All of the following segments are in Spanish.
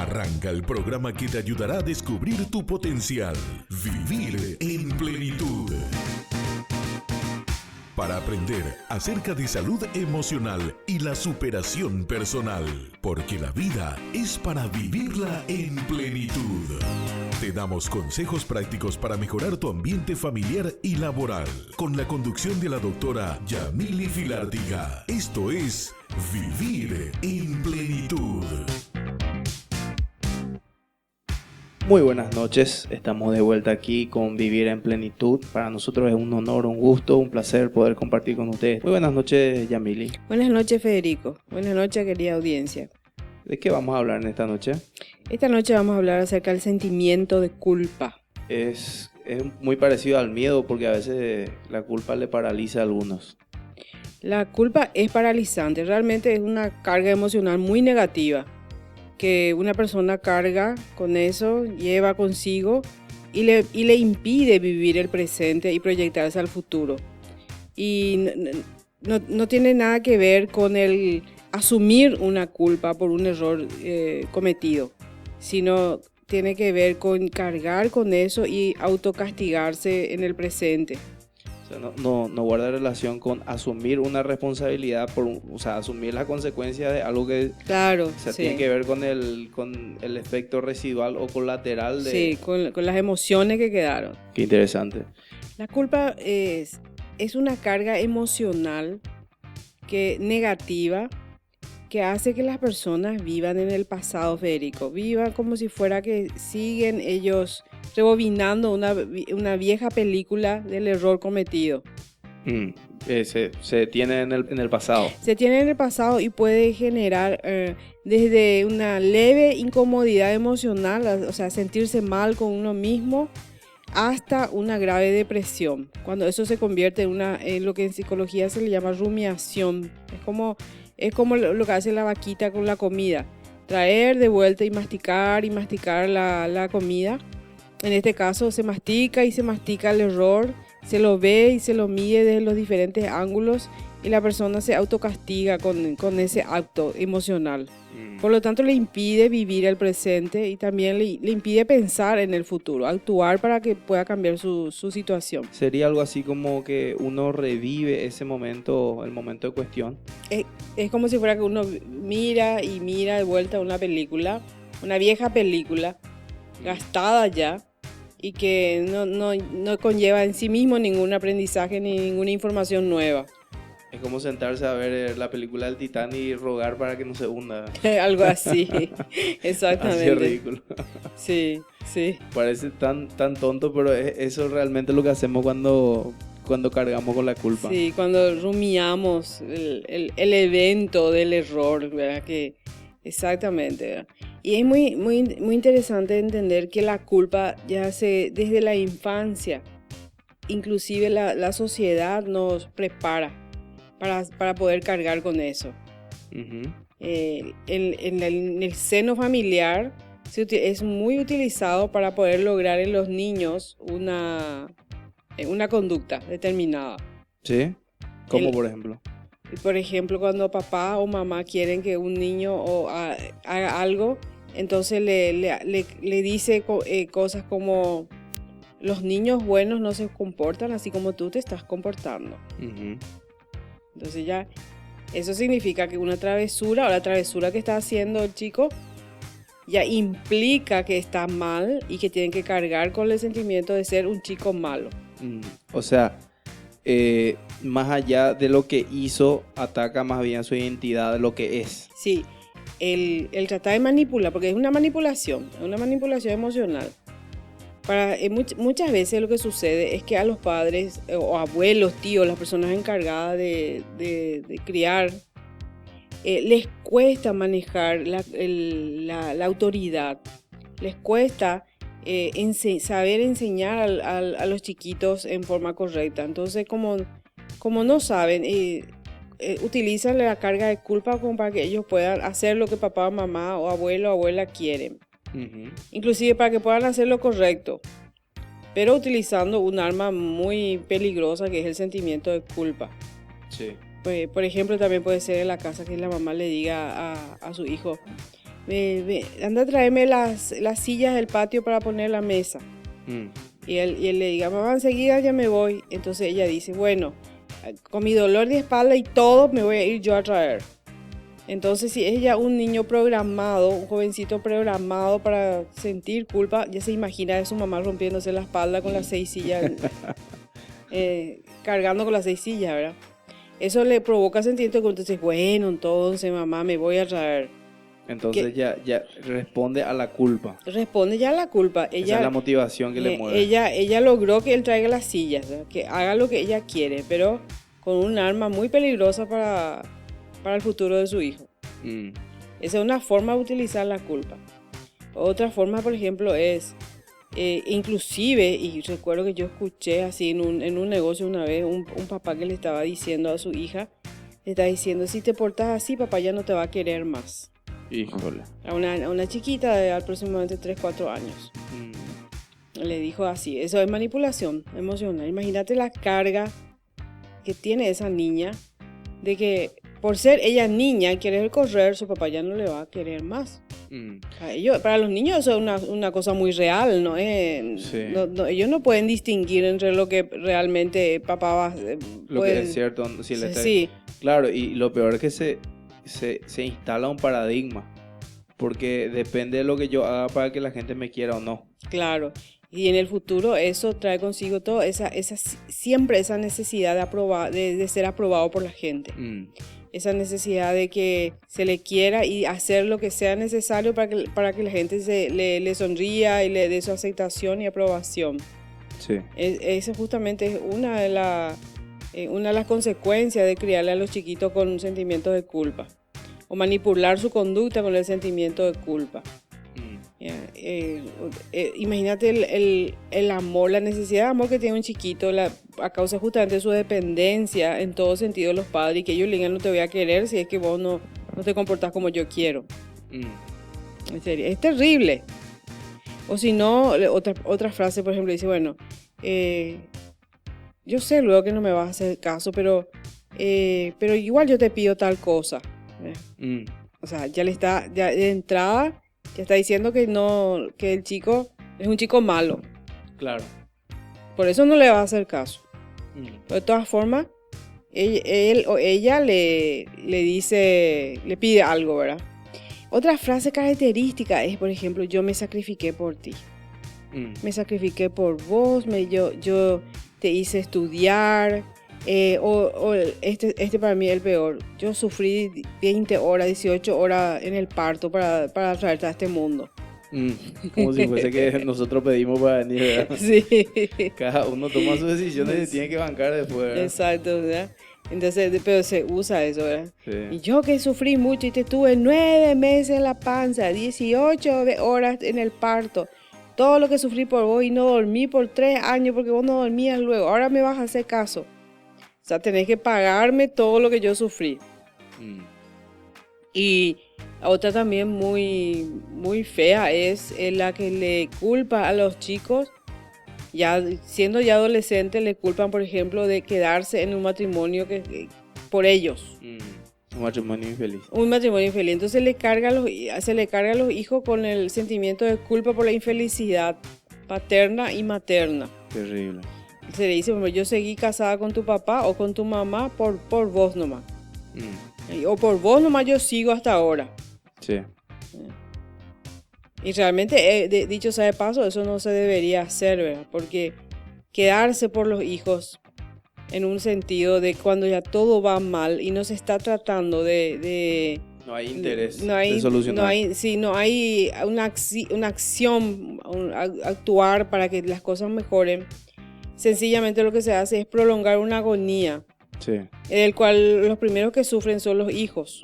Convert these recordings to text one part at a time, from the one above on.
Arranca el programa que te ayudará a descubrir tu potencial. Vivir en plenitud. Para aprender acerca de salud emocional y la superación personal. Porque la vida es para vivirla en plenitud. Te damos consejos prácticos para mejorar tu ambiente familiar y laboral. Con la conducción de la doctora Yamily Filártiga. Esto es Vivir en Plenitud. Muy buenas noches, estamos de vuelta aquí con Vivir en Plenitud. Para nosotros es un honor, un gusto, un placer poder compartir con ustedes. Muy buenas noches, Yamily. Buenas noches, Federico. Buenas noches, querida audiencia. ¿De qué vamos a hablar en esta noche? Esta noche vamos a hablar acerca del sentimiento de culpa. Es muy parecido al miedo porque a veces la culpa le paraliza a algunos. La culpa es paralizante, realmente es una carga emocional muy negativa que una persona carga con eso, lleva consigo y le impide vivir el presente y proyectarse al futuro. Y no tiene nada que ver con el asumir una culpa por un error cometido, sino tiene que ver con cargar con eso y autocastigarse en el presente. O sea, no guarda relación con asumir una responsabilidad, asumir las consecuencias de algo que claro, tiene que ver con el efecto residual o colateral de... Sí, con las emociones que quedaron. Qué interesante. La culpa es una carga emocional negativa que hace que las personas vivan en el pasado, Federico. Vivan como si fuera que siguen ellos rebobinando una vieja película del error cometido. Se tiene en el pasado. Se tiene en el pasado y puede generar desde una leve incomodidad emocional, o sea, sentirse mal con uno mismo, hasta una grave depresión. Cuando eso se convierte en lo que en psicología se le llama rumiación. Es como lo que hace la vaquita con la comida. Traer de vuelta y masticar la comida. En este caso se mastica el error, se lo ve y se lo mide desde los diferentes ángulos y la persona se autocastiga con ese acto emocional. Por lo tanto le impide vivir el presente y también le impide pensar en el futuro, actuar para que pueda cambiar su situación. ¿Sería algo así como que uno revive ese momento, el momento de cuestión? Es como si fuera que uno mira de vuelta una película, una vieja película, gastada ya, y que no conlleva en sí mismo ningún aprendizaje ni ninguna información nueva. Es como sentarse a ver la película del Titanic y rogar para que no se hunda. Algo así, exactamente. Así es ridículo. Sí. Parece tan tonto, pero eso es realmente lo que hacemos cuando cargamos con la culpa. Sí, cuando rumiamos el evento del error, ¿verdad? Exactamente, ¿verdad? Y es muy, muy, muy interesante entender que la culpa ya desde la infancia, inclusive la sociedad nos prepara para poder cargar con eso. Uh-huh. En el seno familiar es muy utilizado para poder lograr en los niños una conducta determinada. ¿Sí? ¿Cómo por ejemplo? Por ejemplo, cuando papá o mamá quieren que un niño haga algo, entonces le dice cosas como: los niños buenos no se comportan así como tú te estás comportando. Uh-huh. Entonces ya, eso significa que una travesura o la travesura que está haciendo el chico ya implica que está mal y que tienen que cargar con el sentimiento de ser un chico malo. O sea, más allá de lo que hizo, ataca más bien su identidad de lo que es. Sí, el tratar de manipular, porque es una manipulación emocional. Muchas veces lo que sucede es que a los padres o abuelos, tíos, las personas encargadas de criar, les cuesta manejar la autoridad, les cuesta saber enseñar a los chiquitos en forma correcta. Entonces, como no saben, utilizan la carga de culpa como para que ellos puedan hacer lo que papá, mamá o abuelo o abuela quieren. Uh-huh. Inclusive para que puedan hacer lo correcto, pero utilizando un arma muy peligrosa que es el sentimiento de culpa. Sí. Pues, por ejemplo, también puede ser en la casa que la mamá le diga a su hijo: anda a traerme las sillas del patio para poner la mesa. Y él le diga, mamá, enseguida ya me voy. Entonces ella dice, bueno, con mi dolor de espalda y todo me voy a ir yo a traer. Entonces si es ya un niño programado, un jovencito programado para sentir culpa, ya se imagina de su mamá rompiéndose la espalda con las 6 sillas, cargando con las 6 sillas, ¿verdad? Eso le provoca sentimiento que entonces, bueno, entonces mamá me voy a traer. Entonces ya responde a la culpa. Responde ya a la culpa. Esa es la motivación que le mueve. Ella logró que él traiga las sillas, ¿verdad? Que haga lo que ella quiere, pero con un arma muy peligrosa para el futuro de su hijo. Esa es una forma de utilizar la culpa. Otra forma, por ejemplo, es inclusive, y recuerdo que yo escuché así en un negocio una vez, un papá que le estaba diciendo a su hija, le estaba diciendo, si te portas así, papá ya no te va a querer más. Híjole. A una chiquita de aproximadamente 3-4 años. Le dijo así, eso es manipulación emocional. Imagínate la carga que tiene esa niña de que por ser ella niña, querer correr, su papá ya no le va a querer más. Para los niños eso es una cosa muy real, ¿no? Sí. Ellos no pueden distinguir entre lo que realmente papá va... Lo que es cierto. Sí. Claro, y lo peor es que se instala un paradigma. Porque depende de lo que yo haga para que la gente me quiera o no. Claro. Y en el futuro eso trae consigo todo siempre esa necesidad de ser aprobado por la gente. Esa necesidad de que se le quiera y hacer lo que sea necesario para que la gente le sonría y le dé su aceptación y aprobación. Sí. Eso justamente es una de las consecuencias de criarle a los chiquitos con un sentimiento de culpa. O manipular su conducta con el sentimiento de culpa. Imagínate el amor, la necesidad de amor que tiene un chiquito a causa justamente de su dependencia en todo sentido de los padres, y que ellos le digan no te voy a querer si es que vos no te comportás como yo quiero. En serio, es terrible. O si no, otra frase, por ejemplo, dice, bueno, yo sé luego que no me vas a hacer caso, pero igual yo te pido tal cosa. O sea, ya de entrada ya está diciendo que el chico es un chico malo. Claro. Por eso no le va a hacer caso. De todas formas, él o ella le dice, le pide algo, ¿verdad? Otra frase característica es, por ejemplo, yo me sacrifiqué por ti. Me sacrifiqué por vos, yo te hice estudiar. Este para mí es el peor. Yo sufrí 20 horas, 18 horas en el parto para traerte a este mundo. Como si fuese que nosotros pedimos para venir, ¿verdad? Sí. Cada uno toma sus decisiones y tiene que bancar después, ¿verdad? Exacto, ¿verdad? Entonces, pero se usa eso, ¿verdad? Sí. Y yo que sufrí mucho y te tuve 9 meses en la panza, 18 horas en el parto. Todo lo que sufrí por vos y no dormí por 3 años porque vos no dormías luego. Ahora me vas a hacer caso. O sea, tenés que pagarme todo lo que yo sufrí. Y otra también muy, muy fea es la que le culpa a los chicos, ya siendo ya adolescentes, le culpan, por ejemplo, de quedarse en un matrimonio por ellos. Un matrimonio infeliz. Un matrimonio infeliz. Entonces se le carga a los hijos con el sentimiento de culpa por la infelicidad paterna y materna. Terrible. Se le dice, bueno, yo seguí casada con tu papá o con tu mamá por vos nomás. O por vos nomás yo sigo hasta ahora. Sí. Y realmente, dicho sea de paso, eso no se debería hacer, ¿verdad? Porque quedarse por los hijos en un sentido de cuando ya todo va mal y no se está tratando de no hay interés de solucionar. No hay una acción, actuar para que las cosas mejoren. Sencillamente lo que se hace es prolongar una agonía, sí, en el cual los primeros que sufren son los hijos.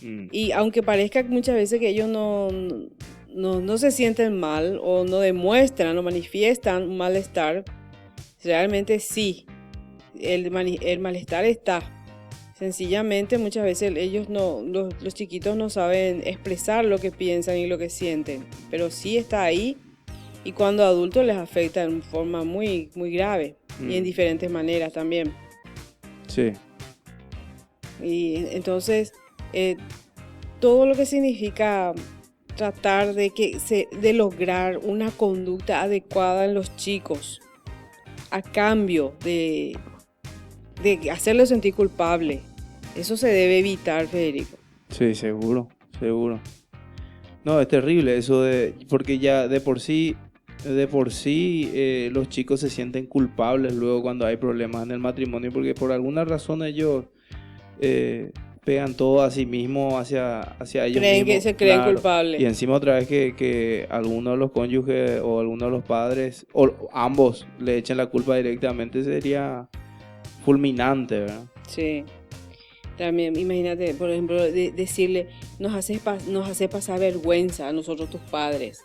Y aunque parezca muchas veces que ellos no se sienten mal o no demuestran o manifiestan un malestar, realmente sí, el malestar está. Sencillamente muchas veces los chiquitos no saben expresar lo que piensan y lo que sienten, pero sí está ahí. Y cuando adultos les afecta de forma muy, muy grave y en diferentes maneras también. Sí. Y entonces, todo lo que significa tratar de lograr una conducta adecuada en los chicos a cambio de hacerlos sentir culpable. Eso se debe evitar, Federico. Sí, seguro. No, es terrible eso porque ya de por sí los chicos se sienten culpables luego cuando hay problemas en el matrimonio, porque por alguna razón ellos pegan todo a sí mismos, hacia ellos Creen mismos. que se creen Claro. culpables. Y encima otra vez que alguno de los cónyuges o alguno de los padres o ambos le echen la culpa directamente, sería fulminante, ¿verdad? Sí. También imagínate, por ejemplo, decirle, nos haces pasar vergüenza a nosotros tus padres.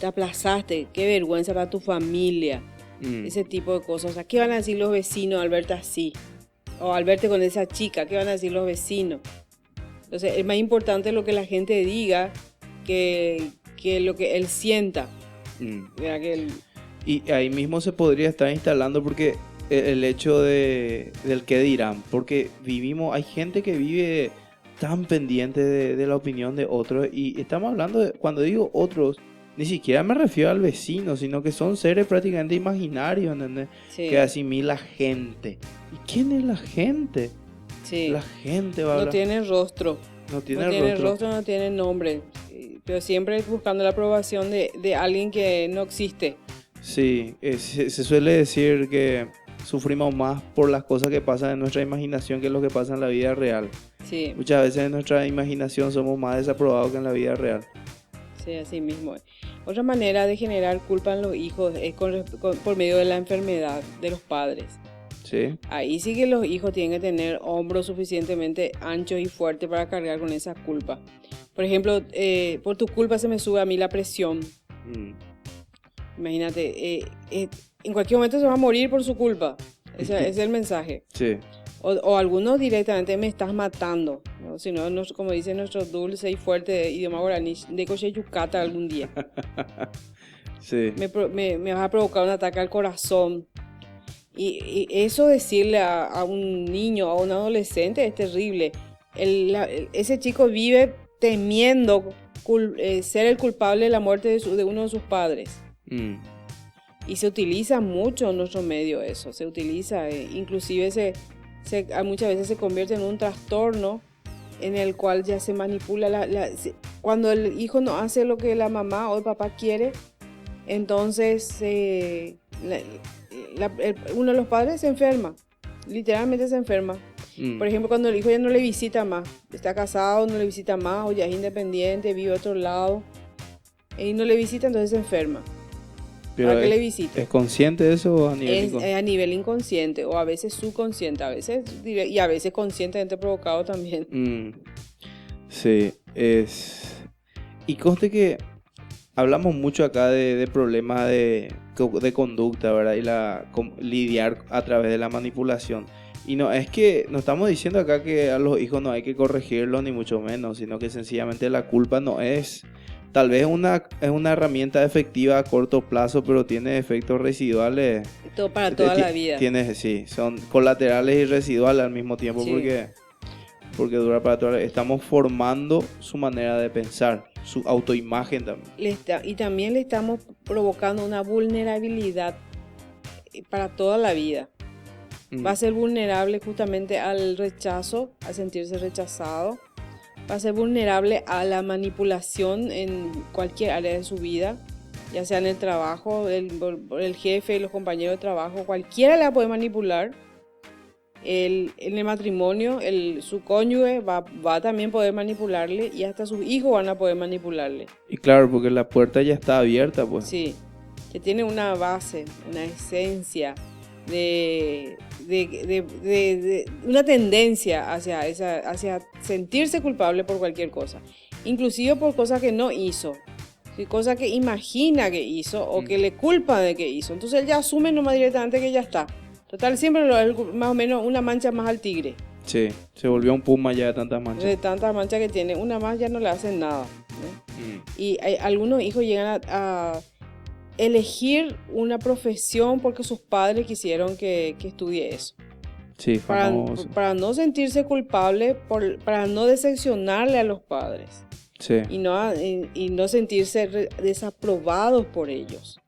Te aplazaste, qué vergüenza para tu familia. Ese tipo de cosas. O sea, ¿qué van a decir los vecinos al verte así? O al verte con esa chica, ¿qué van a decir los vecinos? Entonces, es más importante lo que la gente diga que lo que él sienta. Mira que Y ahí mismo se podría estar instalando porque el hecho del qué dirán, porque hay gente que vive tan pendiente de la opinión de otros, y estamos hablando cuando digo otros, ni siquiera me refiero al vecino, sino que son seres prácticamente imaginarios, ¿entendés? sí, Que asimila gente. ¿Y quién es la gente? sí. La gente va a No hablar. tiene rostro. No tiene No tiene rostro. rostro, no tiene nombre. Pero siempre buscando la aprobación de alguien que no existe. Sí, se suele decir que sufrimos más por las cosas que pasan en nuestra imaginación que lo que pasa en la vida real. Sí, Muchas veces en nuestra imaginación somos más desaprobados que en la vida real. sí, así mismo. Otra manera de generar culpa en los hijos es por medio de la enfermedad de los padres. Sí. Ahí sí que los hijos tienen que tener hombros suficientemente anchos y fuertes para cargar con esa culpa. Por ejemplo, por tu culpa se me sube a mí la presión. Imagínate, en cualquier momento se va a morir por su culpa. Ese es el mensaje. Sí. O algunos directamente me estás matando, ¿no? Si no, como dice nuestro dulce y fuerte idioma guaraní, de coche yucata algún día. Sí. Me vas a provocar un ataque al corazón. Y eso decirle a un niño, a un adolescente, es terrible. Ese chico vive temiendo ser el culpable de la muerte de uno de sus padres. Y se utiliza mucho en nuestro medio eso. Se utiliza, inclusive muchas veces se convierte en un trastorno en el cual ya se manipula. Cuando el hijo no hace lo que la mamá o el papá quiere, entonces uno de los padres se enferma, literalmente se enferma. Por ejemplo, cuando el hijo ya no le visita más, está casado, no le visita más, o ya es independiente, vive a otro lado, y no le visita, entonces se enferma. Pero ¿Para qué le visita? ¿Es consciente de eso a nivel Es a nivel inconsciente, o a veces subconsciente, y a veces conscientemente provocado también. Sí, y conste que hablamos mucho acá de problemas de conducta, ¿verdad? Y lidiar a través de la manipulación. Y no es que no estamos diciendo acá que a los hijos no hay que corregirlos, ni mucho menos, sino que sencillamente la culpa no es... Tal vez es una herramienta efectiva a corto plazo, pero tiene efectos residuales. Para toda la vida. Son colaterales y residuales al mismo tiempo, Sí. porque dura para toda la vida. Estamos formando su manera de pensar, su autoimagen también. Y también le estamos provocando una vulnerabilidad para toda la vida. Va a ser vulnerable justamente al rechazo, a sentirse rechazado. Va a ser vulnerable a la manipulación en cualquier área de su vida, ya sea en el trabajo, el jefe, los compañeros de trabajo, cualquiera la puede manipular. En el matrimonio, su cónyuge va a también poder manipularle, y hasta sus hijos van a poder manipularle. Y claro, porque la puerta ya está abierta, pues. Sí, que tiene una base, una esencia de una tendencia hacia sentirse culpable por cualquier cosa, inclusive por cosas que no hizo, cosas que imagina que hizo o que le culpa de que hizo. Entonces él ya asume nomás directamente que ya está. Total, siempre más o menos una mancha más al tigre. Sí, se volvió un puma ya de tantas manchas. De tantas manchas que tiene, una más ya no le hacen nada, ¿no? Y algunos hijos llegan a elegir una profesión porque sus padres quisieron que estudie eso. Sí, famoso. Para no sentirse culpable, para no decepcionarle a los padres. Sí. y no sentirse desaprobados por ellos.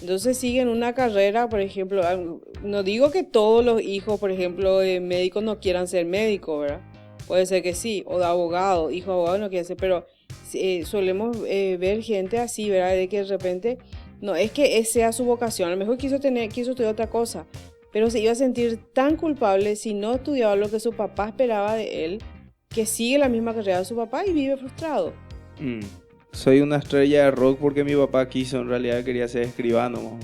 Entonces siguen una carrera, por ejemplo, no digo que todos los hijos, por ejemplo, de médicos no quieran ser médicos, ¿verdad? Puede ser que sí, o de abogado, hijo de abogado no quiere ser, pero solemos ver gente así, ¿verdad? De que de repente, no es que esa sea su vocación, a lo mejor quiso estudiar otra cosa, pero se iba a sentir tan culpable si no estudiaba lo que su papá esperaba de él, que sigue la misma carrera de su papá y vive frustrado. Soy una estrella de rock porque mi papá quiso, en realidad quería ser escribano.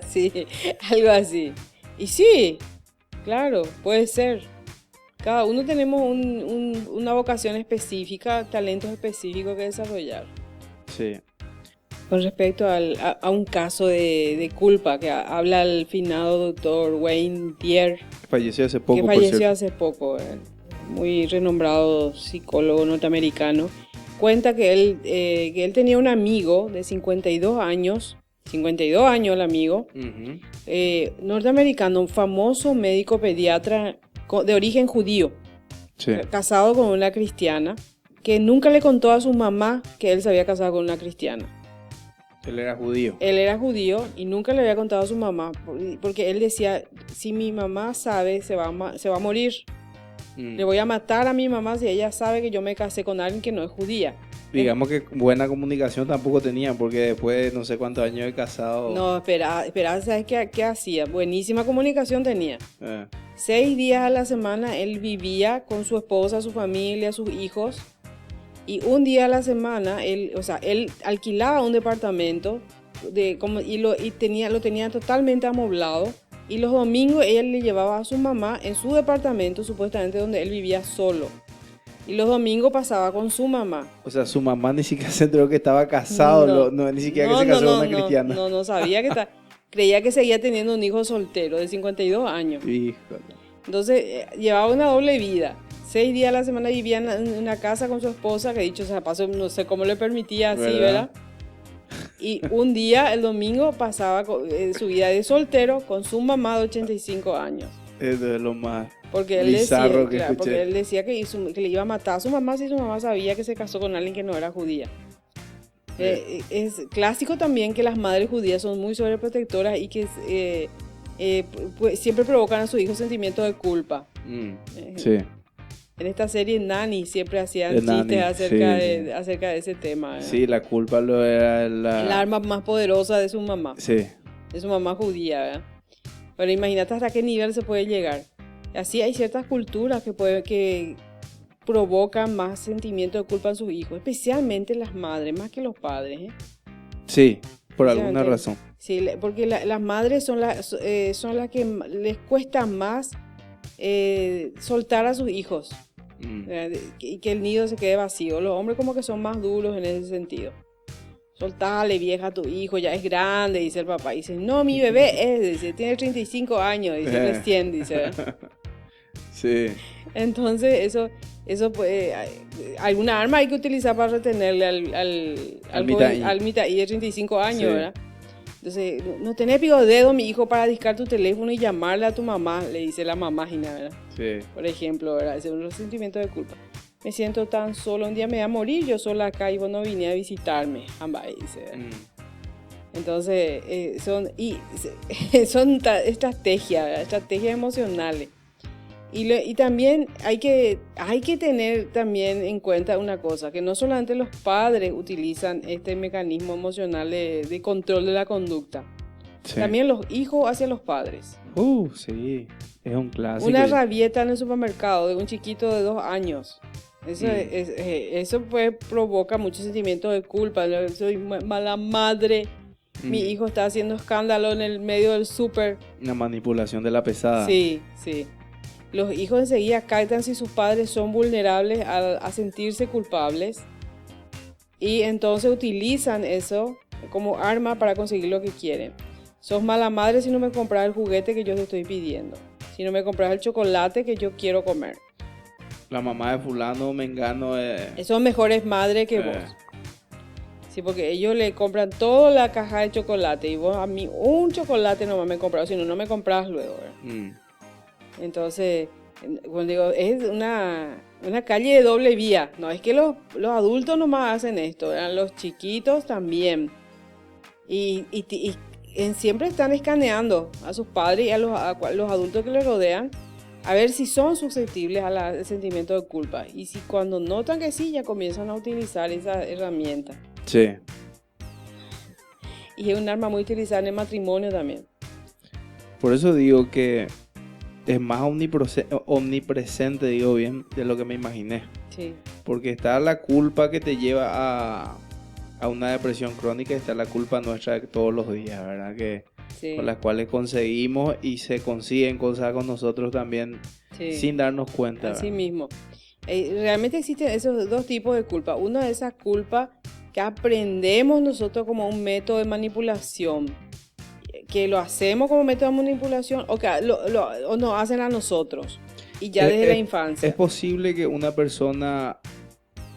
Sí, algo así. Y sí, claro, puede ser. Cada uno tenemos una vocación específica, talentos específicos que desarrollar. Sí. Con respecto a un caso de culpa que habla el finado doctor Wayne Dyer, Falleció hace poco, que falleció hace poco, muy renombrado psicólogo norteamericano. Cuenta que él tenía un amigo de 52 años el amigo, norteamericano, un famoso médico pediatra de origen judío, sí, casado con una cristiana, que nunca le contó a su mamá que él se había casado con una cristiana. Él era judío. Él era judío y nunca le había contado a su mamá, porque él decía, si mi mamá sabe, se va a morir. Le voy a matar a mi mamá si ella sabe que yo me casé con alguien que no es judía. Digamos que buena comunicación tampoco tenían, porque después de no sé cuántos años de casado... No, espera, ¿sabes qué hacía? Buenísima comunicación tenía. 6 días a la semana él vivía con su esposa, su familia, sus hijos. Y un día a la semana, él alquilaba un departamento y lo tenía totalmente amoblado. Y los domingos ella le llevaba a su mamá en su departamento, supuestamente donde él vivía solo. Y los domingos pasaba con su mamá. O sea, su mamá ni siquiera se enteró que estaba casado, ni siquiera que se casó con una cristiana. No sabía que creía que seguía teniendo un hijo soltero de 52 años. Híjole. Entonces llevaba una doble vida. 6 días a la semana vivía en una casa con su esposa, que dicho sea paso, no sé cómo le permitía así, ¿verdad? Y un día, el domingo, pasaba su vida de soltero con su mamá de 85 años. Eso es lo más porque bizarro que escuché. Porque él decía que le iba a matar a su mamá si su mamá sabía que se casó con alguien que no era judía. Es clásico también que las madres judías son muy sobreprotectoras y que siempre provocan a sus hijos sentimientos de culpa. Sí. En esta serie Nanny siempre hacían chistes acerca de ese tema, ¿verdad? Sí, la culpa lo era el arma más poderosa de su mamá. Sí. De su mamá judía, ¿verdad? Pero imagínate hasta qué nivel se puede llegar. Así hay ciertas culturas que provocan más sentimiento de culpa en sus hijos, especialmente las madres, más que los padres, ¿eh? Sí, por alguna razón. Sí, porque las madres son las que les cuesta más soltar a sus hijos. Y que el nido se quede vacío. Los hombres como que son más duros en ese sentido. Soltale, vieja, a tu hijo, ya es grande, dice el papá. Y dice, no, mi bebé dice, tiene 35 años, dice, recién, dice. Sí. Entonces, eso pues, alguna arma hay que utilizar para retenerle al mitaí de 35 años, sí. ¿Verdad? Entonces, no tenés pico dedo, mi hijo, para discar tu teléfono y llamarle a tu mamá, le dice la mamá, ¿verdad? Sí. Por ejemplo, ¿verdad? Ese es un sentimiento de culpa. Me siento tan solo, un día me voy a morir yo sola acá y vos no viniste a visitarme, ambay, dice. Entonces, son estrategias, ¿verdad? Estrategias emocionales. Y también hay que tener también en cuenta una cosa, que no solamente los padres utilizan este mecanismo emocional de control de la conducta, sí. También los hijos hacia los padres. Sí, es un clásico. Una rabieta en el supermercado de un chiquito de 2 años. Eso pues provoca mucho sentimiento de culpa. Soy mala madre. Mi hijo está haciendo escándalo en el medio del súper. Una manipulación de la pesada. Sí. Los hijos enseguida captan si sus padres son vulnerables a sentirse culpables y entonces utilizan eso como arma para conseguir lo que quieren. Sos mala madre si no me compras el juguete que yo te estoy pidiendo. Si no me compras el chocolate que yo quiero comer. La mamá de fulano, mengano... Son mejores madres que vos. Sí, porque ellos le compran toda la caja de chocolate y vos a mí un chocolate nomás me compras, si no me compras luego. Entonces, Cuando digo, es una calle de doble vía. No es que los adultos nomás hacen esto, ¿verdad? Los chiquitos también. Y siempre están escaneando a sus padres y a los adultos que les rodean a ver si son susceptibles al sentimiento de culpa. Y si cuando notan que sí, ya comienzan a utilizar esa herramienta. Sí. Y es un arma muy utilizada en el matrimonio también. Por eso digo que es más omnipresente, digo bien, de lo que me imaginé. Sí. Porque está la culpa que te lleva a una depresión crónica y está la culpa nuestra de todos los días, ¿verdad? Que Sí. con las cuales conseguimos y se consiguen cosas con nosotros también Sí. sin darnos cuenta. Así ¿verdad? mismo. Realmente existen esos dos tipos de culpa. Una de esas culpas que aprendemos nosotros como un método de manipulación, que lo hacemos como método de manipulación o que o nos hacen a nosotros y ya desde la infancia. Es posible que una persona,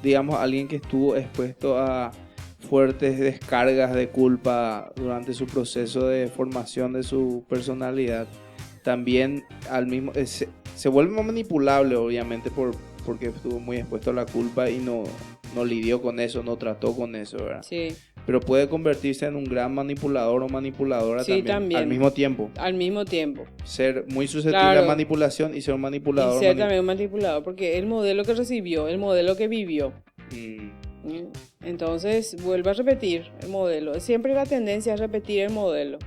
digamos, alguien que estuvo expuesto a fuertes descargas de culpa durante su proceso de formación de su personalidad, también se vuelve más manipulable, obviamente, porque estuvo muy expuesto a la culpa y no lidió con eso, no trató con eso, ¿verdad? Sí, Pero puede convertirse en un gran manipulador o manipuladora Sí, también. al mismo tiempo. al mismo tiempo. Ser muy susceptible Claro. a manipulación y ser un Y manipulador. ser también un manipulador, porque el modelo que recibió, el modelo que vivió. Entonces, vuelve a repetir el modelo. Siempre hay la tendencia a repetir el modelo.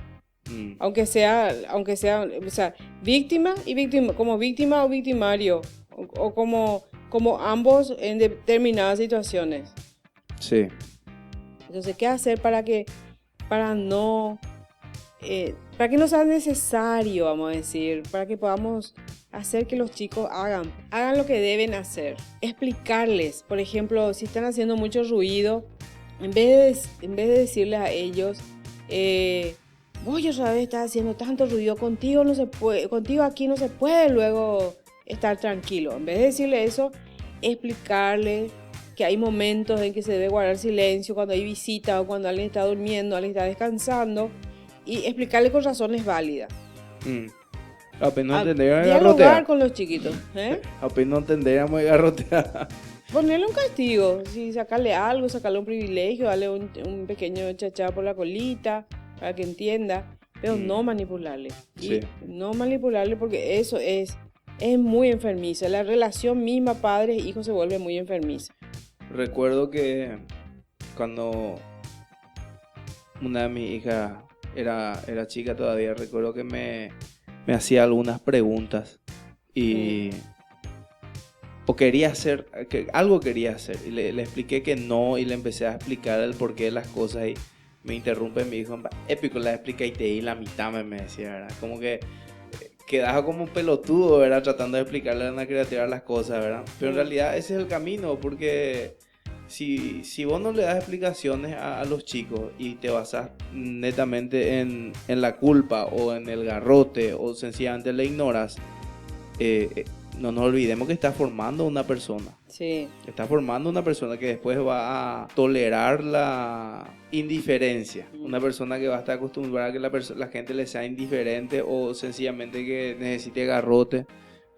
Aunque sea, o sea, víctima y víctima, como víctima o victimario, o como ambos en determinadas situaciones. Sí. Entonces, ¿qué hacer para que no sea necesario, vamos a decir, para que podamos hacer que los chicos hagan lo que deben hacer? Explicarles, por ejemplo, si están haciendo mucho ruido, en vez de decirles a ellos, vos otra vez estás haciendo tanto ruido, contigo no se puede, contigo aquí no se puede luego estar tranquilo. En vez de decirle eso, explicarle que hay momentos en que se debe guardar silencio cuando hay visita o cuando alguien está durmiendo, alguien está descansando, y explicarle con razones válidas. Apenas no entenderíamos Dialogar garrotear. con los chiquitos, ¿eh? Apenas no entenderíamos garrotear. Ponerle un castigo, si sacarle algo, sacarle un privilegio, darle un pequeño chachá por la colita para que entienda, pero no manipularle. Sí. Y no manipularle porque eso es muy enfermizo. La relación misma padres-hijos se vuelve muy enfermiza. Recuerdo que cuando una de mis hijas era chica todavía, recuerdo que me hacía algunas preguntas y o quería hacer, algo quería hacer y le expliqué que no y le empecé a explicar el porqué de las cosas y me interrumpe mi hijo, épico, la expliqué y te di la mitad, me decía, ¿verdad? Como que quedaba como un pelotudo, ¿verdad? Tratando de explicarle a una criatura las cosas, ¿verdad? Pero en realidad ese es el camino, porque si vos no le das explicaciones a los chicos y te basas netamente en la culpa o en el garrote o sencillamente le ignoras, no nos olvidemos que estás formando una persona. Sí. Estás formando una persona que después va a tolerar la indiferencia. Una persona que va a estar acostumbrada a que la gente le sea indiferente o sencillamente que necesite garrote.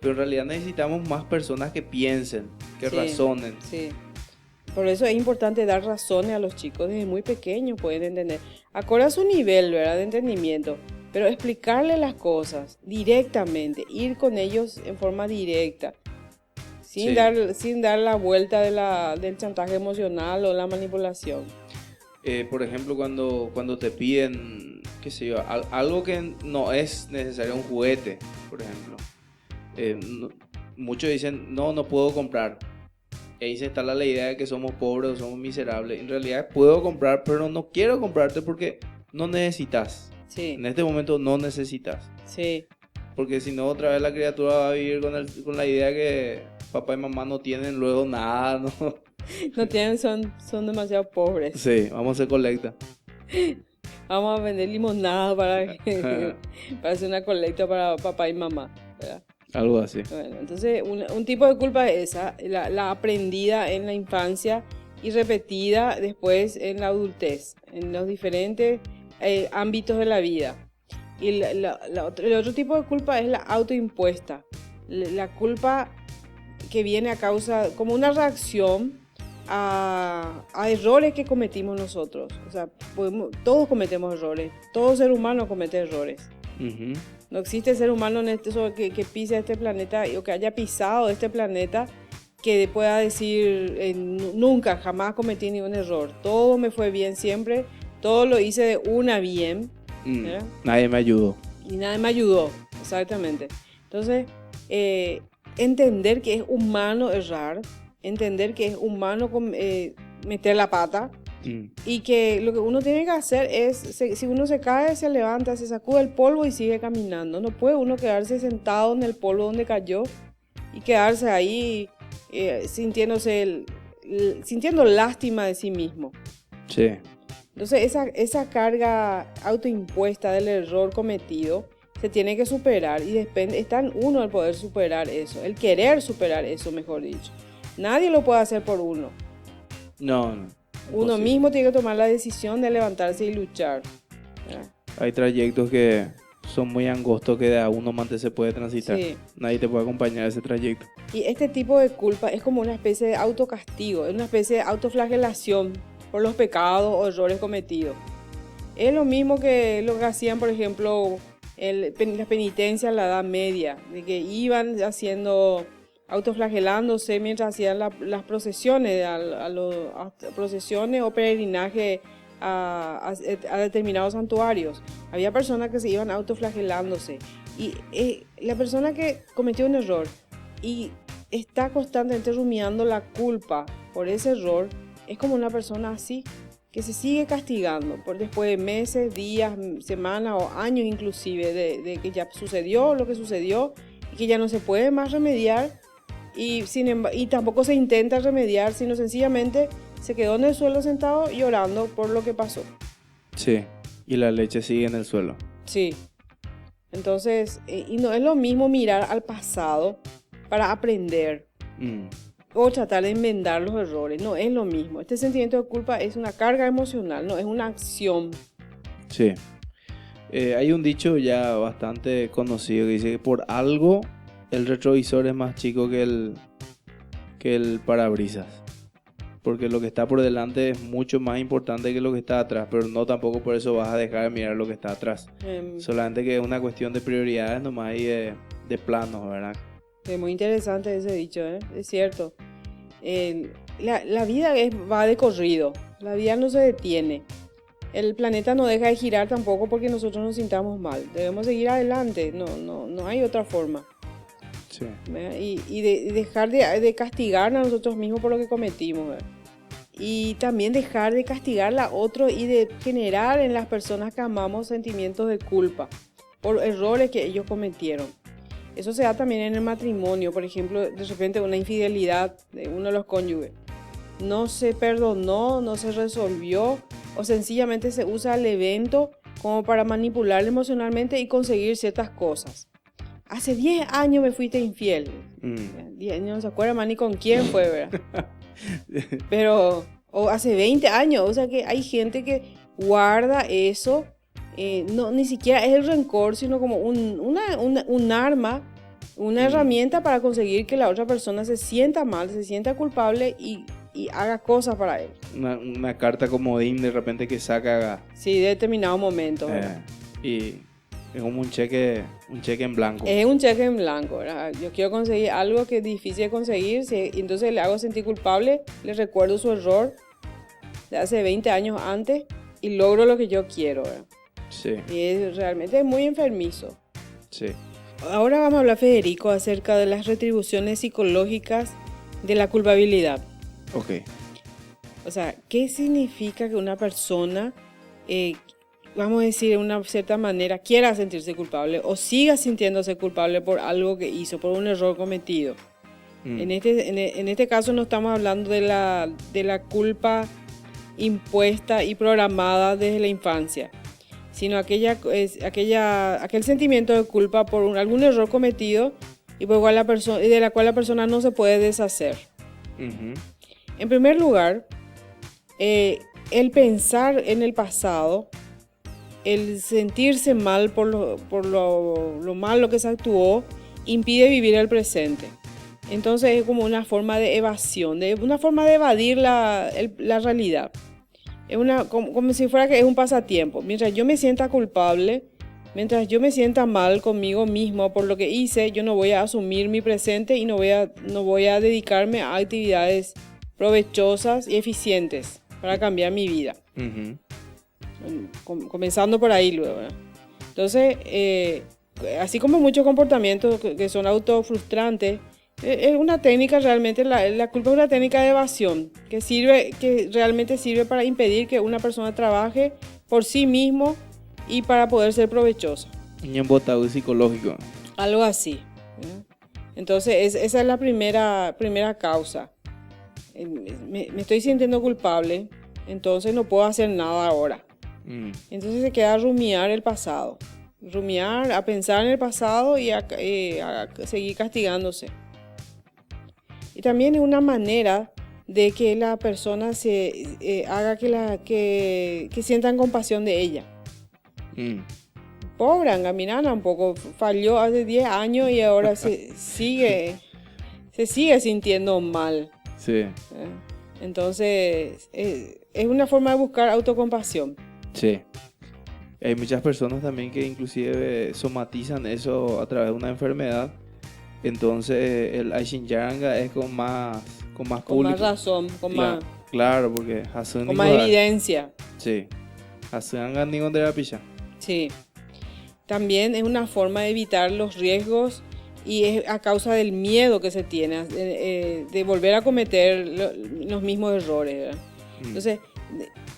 Pero en realidad necesitamos más personas que piensen, que razonen. Sí. Por eso es importante dar razones a los chicos desde muy pequeños, pueden entender. Acorde a su nivel, ¿verdad?, de entendimiento. Pero explicarle las cosas directamente, ir con ellos en forma directa, sin dar la vuelta del chantaje emocional o la manipulación. Por ejemplo, cuando te piden, qué sé yo, algo que no es necesario, un juguete, por ejemplo. Muchos dicen, no puedo comprar. Y ahí se instala la idea de que somos pobres o somos miserables. En realidad puedo comprar, pero no quiero comprarte porque no necesitas. Sí. En este momento no necesitas. Sí. Porque si no, otra vez la criatura va a vivir con la idea que papá y mamá no tienen luego nada, ¿no? No tienen, son demasiado pobres. Sí, vamos a hacer colecta. Vamos a vender limonada para hacer una colecta para papá y mamá, ¿verdad? Algo así. Bueno, entonces un tipo de culpa es esa, la aprendida en la infancia y repetida después en la adultez, en los diferentes ámbitos de la vida. Y el otro tipo de culpa es la autoimpuesta, La culpa que viene a causa, como una reacción a errores que cometimos nosotros. O sea, todos cometemos errores. Todo ser humano comete errores. Ujú. No existe ser humano que pise este planeta o que haya pisado este planeta que pueda decir nunca, jamás cometí ningún error. Todo me fue bien siempre. Todo lo hice de una bien. ¿verdad? Nadie me ayudó. Y nadie me ayudó. Exactamente. Entonces, entender que es humano errar, entender que es humano meter la pata y que lo que uno tiene que hacer es, si uno se cae, se levanta, se sacude el polvo y sigue caminando. No puede uno quedarse sentado en el polvo donde cayó y quedarse ahí sintiendo lástima de sí mismo. Sí. Entonces esa carga autoimpuesta del error cometido se tiene que superar y está en uno el poder superar eso, el querer superar eso, mejor dicho. Nadie lo puede hacer por uno. No. Uno mismo tiene que tomar la decisión de levantarse y luchar. ¿verdad? Hay trayectos que son muy angostos que de a uno más se puede transitar. Sí. Nadie te puede acompañar a ese trayecto. Y este tipo de culpa es como una especie de autocastigo, es una especie de autoflagelación por los pecados o errores cometidos. Es lo mismo que lo que hacían, por ejemplo, las penitencias en la Edad Media, de que iban haciendo, autoflagelándose mientras hacían las procesiones, procesiones o peregrinaje a determinados santuarios. Había personas que se iban autoflagelándose. Y la persona que cometió un error y está constantemente rumiando la culpa por ese error, es como una persona así, que se sigue castigando por después de meses, días, semanas o años inclusive de que ya sucedió lo que sucedió y que ya no se puede más remediar y tampoco se intenta remediar, sino sencillamente se quedó en el suelo sentado llorando por lo que pasó. Sí, y la leche sigue en el suelo. Sí. Entonces, y no es lo mismo mirar al pasado para aprender. O tratar de enmendar los errores, no es lo mismo. Este sentimiento de culpa es una carga emocional, no es una acción. Sí. Hay un dicho ya bastante conocido que dice que por algo el retrovisor es más chico que el parabrisas. Porque lo que está por delante es mucho más importante que lo que está atrás, pero no tampoco por eso vas a dejar de mirar lo que está atrás. Solamente que es una cuestión de prioridades nomás y de planos, ¿verdad? Es muy interesante ese dicho, ¿eh? Es cierto. La vida va de corrido, la vida no se detiene. El planeta no deja de girar tampoco porque nosotros nos sintamos mal. Debemos seguir adelante, no hay otra forma. Sí. Y dejar de castigar a nosotros mismos por lo que cometimos. ¿verdad? Y también dejar de castigar a otros y de generar en las personas que amamos sentimientos de culpa por errores que ellos cometieron. Eso se da también en el matrimonio, por ejemplo, de repente una infidelidad de uno de los cónyuges. No se perdonó, no se resolvió o sencillamente se usa el evento como para manipular emocionalmente y conseguir ciertas cosas. Hace 10 años me fuiste infiel. 10 años no se acuerda más ni con quién fue, ¿verdad? Pero, o hace 20 años, o sea que hay gente que guarda eso. Ni siquiera es el rencor, sino como un arma, una herramienta para conseguir que la otra persona se sienta mal, se sienta culpable y haga cosas para él. Una carta comodín de repente que saca. Sí, de determinado momento. Y es como un cheque en blanco. Es un cheque en blanco, ¿verdad? Yo quiero conseguir algo que es difícil de conseguir, y entonces le hago sentir culpable, le recuerdo su error de hace 20 años antes y logro lo que yo quiero, ¿verdad? Sí. Y realmente es muy enfermizo. Sí. Ahora vamos a hablar, Federico, acerca de las retribuciones psicológicas de la culpabilidad. Ok. O sea, ¿qué significa que una persona, vamos a decir de una cierta manera, quiera sentirse culpable o siga sintiéndose culpable por algo que hizo, por un error cometido? En este caso no estamos hablando de la culpa impuesta y programada desde la infancia, sino aquel sentimiento de culpa por algún error cometido y de la cual la persona no se puede deshacer. En primer lugar, el pensar en el pasado, el sentirse mal por lo malo que se actuó impide vivir el presente. Entonces es como una forma de evasión, una forma de evadir la realidad. Es como si fuera que es un pasatiempo. Mientras yo me sienta culpable, mientras yo me sienta mal conmigo mismo por lo que hice, yo no voy a asumir mi presente y no voy a dedicarme a actividades provechosas y eficientes para cambiar mi vida. Ujú. Comenzando por ahí luego, ¿verdad? Entonces, así como muchos comportamientos que son autofrustrantes, es una técnica realmente, la culpa es una técnica de evasión que realmente sirve para impedir que una persona trabaje por sí mismo y para poder ser provechoso. Un embotado psicológico. Algo así, ¿verdad? Entonces, esa es la primera causa. Me estoy sintiendo culpable, entonces no puedo hacer nada ahora. Entonces se queda a rumiar el pasado. Rumiar, a pensar en el pasado y a seguir castigándose. Y también es una manera de que la persona se haga que sientan compasión de ella. Pobre Angaminana un poco, falló hace 10 años y ahora se sigue sintiendo mal. Sí. Entonces, es una forma de buscar autocompasión. Sí. Hay muchas personas también que inclusive somatizan eso a través de una enfermedad. Entonces el Aishinyaranga es con más público. Más razón, Claro, porque con más evidencia. Sí. Hasanga ni con terapia. Sí. También es una forma de evitar los riesgos y es a causa del miedo que se tiene de volver a cometer los mismos errores, ¿verdad? Entonces,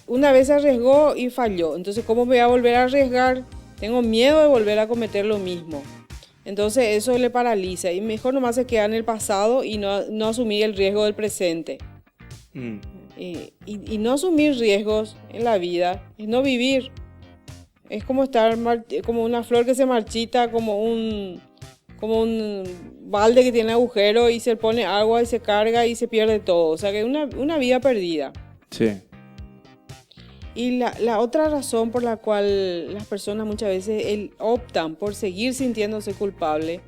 una vez se arriesgó y falló. Entonces, ¿cómo voy a volver a arriesgar? Tengo miedo de volver a cometer lo mismo. Entonces, eso le paraliza y mejor nomás se queda en el pasado y no asumir el riesgo del presente. Y no asumir riesgos en la vida es no vivir. Es como como una flor que se marchita, como un balde que tiene agujero y se pone agua y se carga y se pierde todo. O sea que es una vida perdida. Sí. Y la otra razón por la cual las personas muchas veces optan por seguir sintiéndose culpable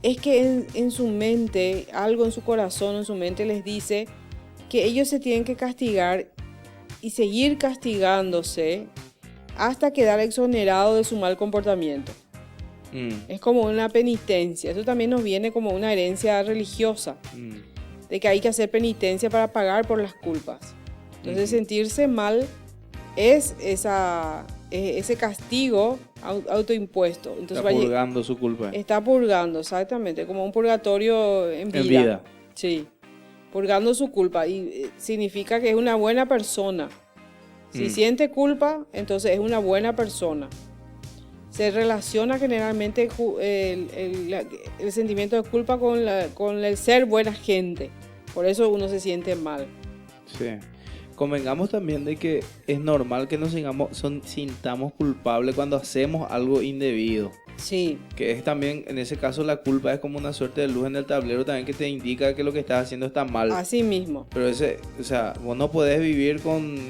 es que en su mente, algo en su corazón, en su mente les dice que ellos se tienen que castigar y seguir castigándose hasta quedar exonerado de su mal comportamiento. Es como una penitencia. Eso también nos viene como una herencia religiosa, de que hay que hacer penitencia para pagar por las culpas. Entonces sentirse mal es ese castigo autoimpuesto. Entonces, está purgando su culpa. Está purgando, exactamente, como un purgatorio en vida. Sí, purgando su culpa y significa que es una buena persona. Si siente culpa, entonces es una buena persona. Se relaciona generalmente el sentimiento de culpa con el ser buena gente. Por eso uno se siente mal. Sí. Convengamos también de que es normal que nos sintamos culpables cuando hacemos algo indebido. Sí. Que es también, en ese caso, la culpa es como una suerte de luz en el tablero también que te indica que lo que estás haciendo está mal. Así mismo. Pero vos no podés vivir con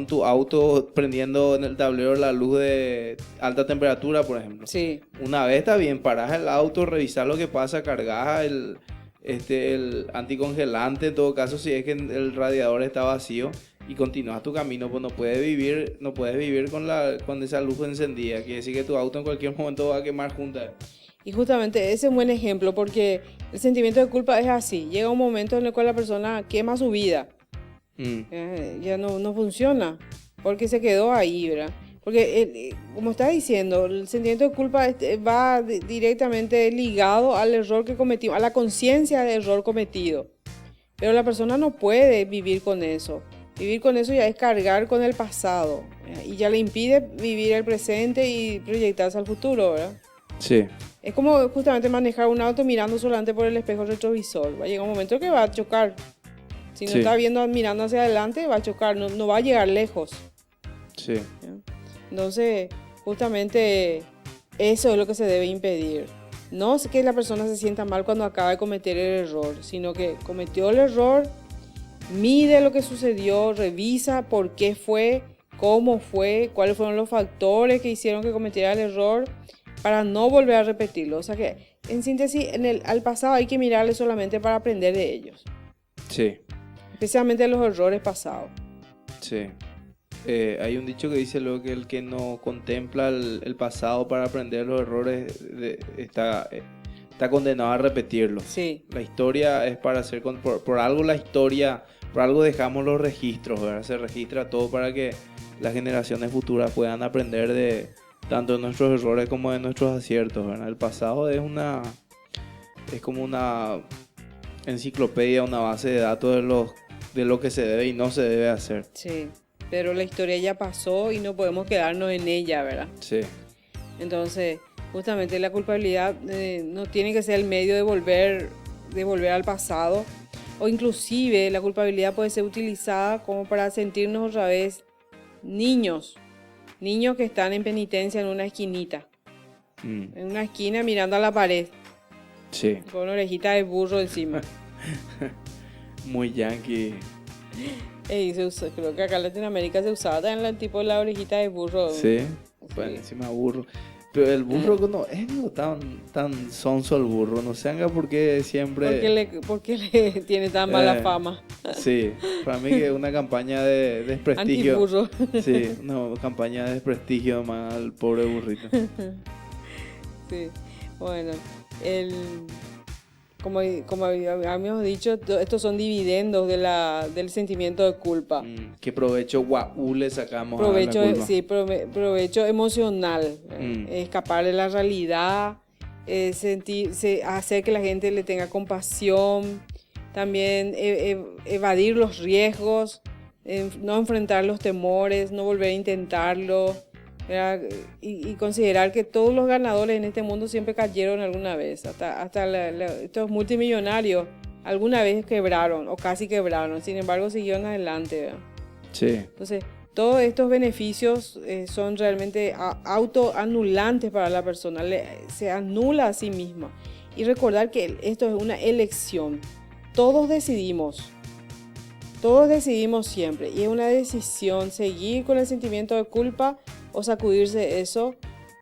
tu auto prendiendo en el tablero la luz de alta temperatura, por ejemplo. Sí. Una vez está bien, parás el auto, revisás lo que pasa, cargás el anticongelante, en todo caso, si es que el radiador está vacío, y continúas tu camino. Pues no puedes vivir con esa luz encendida. Quiere decir que tu auto en cualquier momento va a quemar juntas. Y justamente ese es un buen ejemplo, porque el sentimiento de culpa es así. Llega un momento en el cual la persona quema su vida. Ya no funciona, porque se quedó ahí, ¿verdad? Porque, como está diciendo, el sentimiento de culpa va directamente ligado al error que cometió, a la conciencia del error cometido. Pero la persona no puede vivir con eso. Vivir con eso ya es cargar con el pasado, ¿verdad? Y ya le impide vivir el presente y proyectarse al futuro, ¿verdad? Sí. Es como justamente manejar un auto mirando solamente por el espejo retrovisor. Va a llegar un momento que va a chocar. Si no está mirando hacia adelante, va a chocar, no va a llegar lejos. Sí. Entonces, justamente eso es lo que se debe impedir. No es que la persona se sienta mal cuando acaba de cometer el error, sino que cometió el error, mide lo que sucedió, revisa por qué fue, cómo fue, cuáles fueron los factores que hicieron que cometiera el error, para no volver a repetirlo. O sea que, en síntesis, al pasado hay que mirarle solamente para aprender de ellos. Sí, Especialmente de los errores pasados. sí. Hay un dicho que dice luego que el que no contempla el pasado para aprender los errores está condenado a repetirlos. Sí, La historia es para hacer, por algo la historia, por algo dejamos los registros, ¿verdad? Se registra todo para que las generaciones futuras puedan aprender de tanto de nuestros errores como de nuestros aciertos, ¿verdad? El pasado es como una enciclopedia, una base de datos de lo que se debe y no se debe hacer. sí. Pero la historia ya pasó y no podemos quedarnos en ella, ¿verdad? Sí, Entonces, justamente la culpabilidad no tiene que ser el medio de volver al pasado. O inclusive la culpabilidad puede ser utilizada como para sentirnos otra vez niños. Niños que están en penitencia en una esquinita. En una esquina mirando a la pared. sí. Con una orejita de burro encima. Muy yankee. Creo que acá en Latinoamérica se usaba también el tipo de la orejita de burro. Sí, bueno, encima burro. Pero el burro no es algo tan sonso el burro, no sé por qué siempre... ¿Por qué le tiene tan mala fama? Sí, para mí que es una campaña de desprestigio. Antiburro. Sí, una campaña de desprestigio más al pobre burrito. Sí, bueno, como habíamos dicho, estos son dividendos del sentimiento de culpa. ¿Qué provecho guau le sacamos Provecho, a la culpa? sí, provecho emocional, escapar de la realidad, hacer que la gente le tenga compasión, también evadir los riesgos, no enfrentar los temores, no volver a intentarlo, ¿verdad? Y considerar que todos los ganadores en este mundo siempre cayeron alguna vez, hasta estos multimillonarios alguna vez quebraron o casi quebraron, sin embargo siguieron adelante, ¿verdad? Sí. Entonces, todos estos beneficios son realmente autoanulantes para la persona, se anula a sí misma. Y recordar que esto es una elección, todos decidimos siempre, y es una decisión seguir con el sentimiento de culpa o sacudirse de eso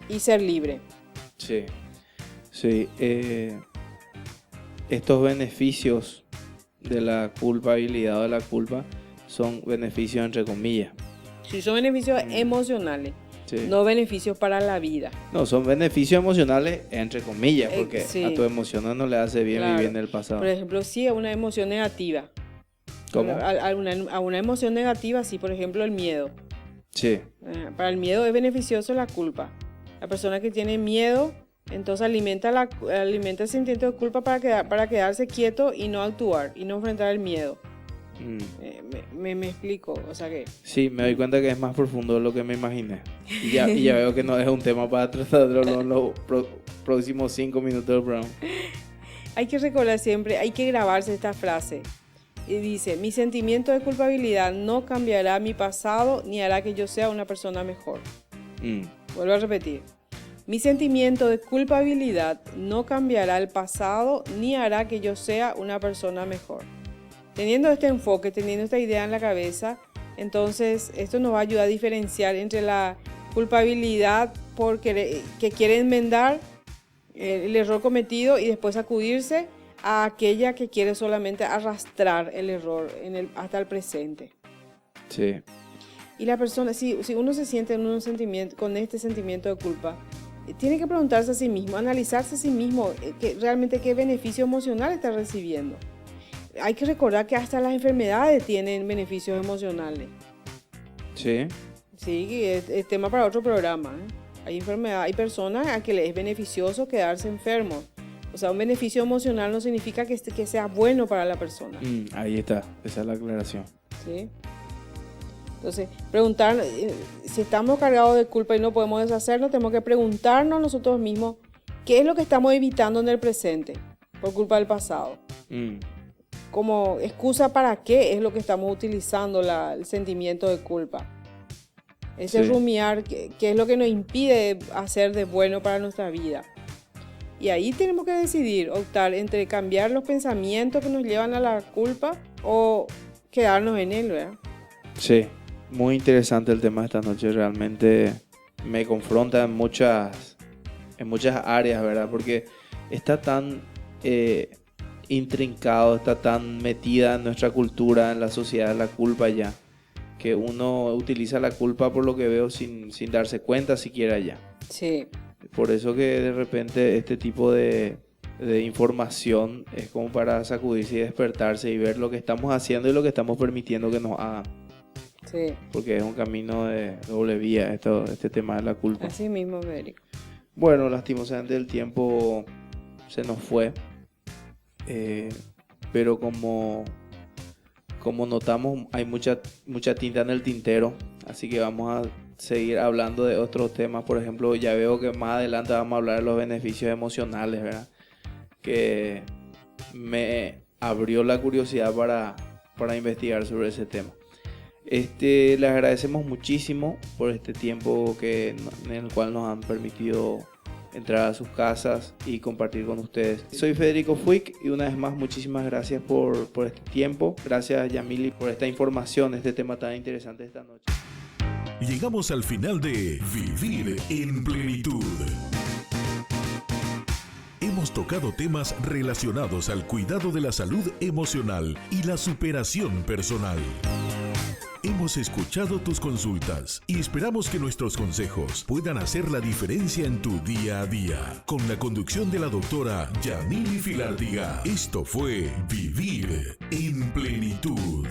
y ser libre. Sí, sí. Estos beneficios de la culpabilidad o de la culpa son beneficios entre comillas. Sí, son beneficios emocionales, sí. No beneficios para la vida. No, son beneficios emocionales entre comillas, porque sí. A tus emociones no le hace bien vivir en el pasado. Por ejemplo, sí, a una emoción negativa. ¿Cómo? A una emoción negativa, sí, por ejemplo, el miedo. Sí. Para el miedo es beneficioso la culpa. La persona que tiene miedo, entonces alimenta el sentimiento de culpa para quedarse quieto y no actuar y no enfrentar el miedo. Me explico, o sea que... Sí, me doy cuenta que es más profundo de lo que me imaginé. Y ya veo que no es un tema para tratarlo en los próximos 5 minutos del programa. Hay que recordar siempre, hay que grabarse esta frase. Y dice, mi sentimiento de culpabilidad no cambiará mi pasado ni hará que yo sea una persona mejor. Vuelvo a repetir. Mi sentimiento de culpabilidad no cambiará el pasado ni hará que yo sea una persona mejor. Teniendo este enfoque, teniendo esta idea en la cabeza, entonces esto nos va a ayudar a diferenciar entre la culpabilidad que quiere enmendar el error cometido y después sacudirse, a aquella que quiere solamente arrastrar el error hasta el presente. Sí. Y la persona, si uno se siente con este sentimiento de culpa, tiene que preguntarse a sí mismo, analizarse a sí mismo, realmente qué beneficio emocional está recibiendo. Hay que recordar que hasta las enfermedades tienen beneficios emocionales. Sí. Sí, es tema para otro programa, Hay personas a que les es beneficioso quedarse enfermos. O sea, un beneficio emocional no significa que sea bueno para la persona. Ahí está, esa es la aclaración. ¿Sí? Entonces, preguntar, si estamos cargados de culpa y no podemos deshacernos, tenemos que preguntarnos nosotros mismos qué es lo que estamos evitando en el presente por culpa del pasado. Como excusa para qué es lo que estamos utilizando el sentimiento de culpa. Ese rumiar, qué es lo que nos impide hacer de bueno para nuestra vida. Y ahí tenemos que decidir, optar entre cambiar los pensamientos que nos llevan a la culpa o quedarnos en él, ¿verdad? Sí, muy interesante el tema de esta noche. Realmente me confronta en muchas en muchas áreas, ¿verdad? Porque está tan intrincado, está tan metida en nuestra cultura, en la sociedad, la culpa ya, que uno utiliza la culpa por lo que veo sin darse cuenta siquiera ya. Sí. Por eso que de repente este tipo de información es como para sacudirse y despertarse y ver lo que estamos haciendo y lo que estamos permitiendo que nos hagan. Sí. Porque es un camino de doble vía este tema de la culpa. Así mismo, Federico. Bueno, lastimosamente el tiempo se nos fue. Pero como notamos, hay mucha tinta en el tintero. Así que vamos a seguir hablando de otros temas. Por ejemplo, ya veo que más adelante vamos a hablar de los beneficios emocionales, ¿verdad? Que me abrió la curiosidad para investigar sobre ese tema. Les agradecemos muchísimo por este tiempo en el cual nos han permitido entrar a sus casas y compartir con ustedes. Soy Federico Fuick y una vez más muchísimas gracias por este tiempo. Gracias, Yamili, por esta información, este tema tan interesante esta noche. Llegamos al final de Vivir en Plenitud. Hemos tocado temas relacionados al cuidado de la salud emocional y la superación personal. Hemos escuchado tus consultas y esperamos que nuestros consejos puedan hacer la diferencia en tu día a día. Con la conducción de la doctora Yamili Filártiga, esto fue Vivir en Plenitud.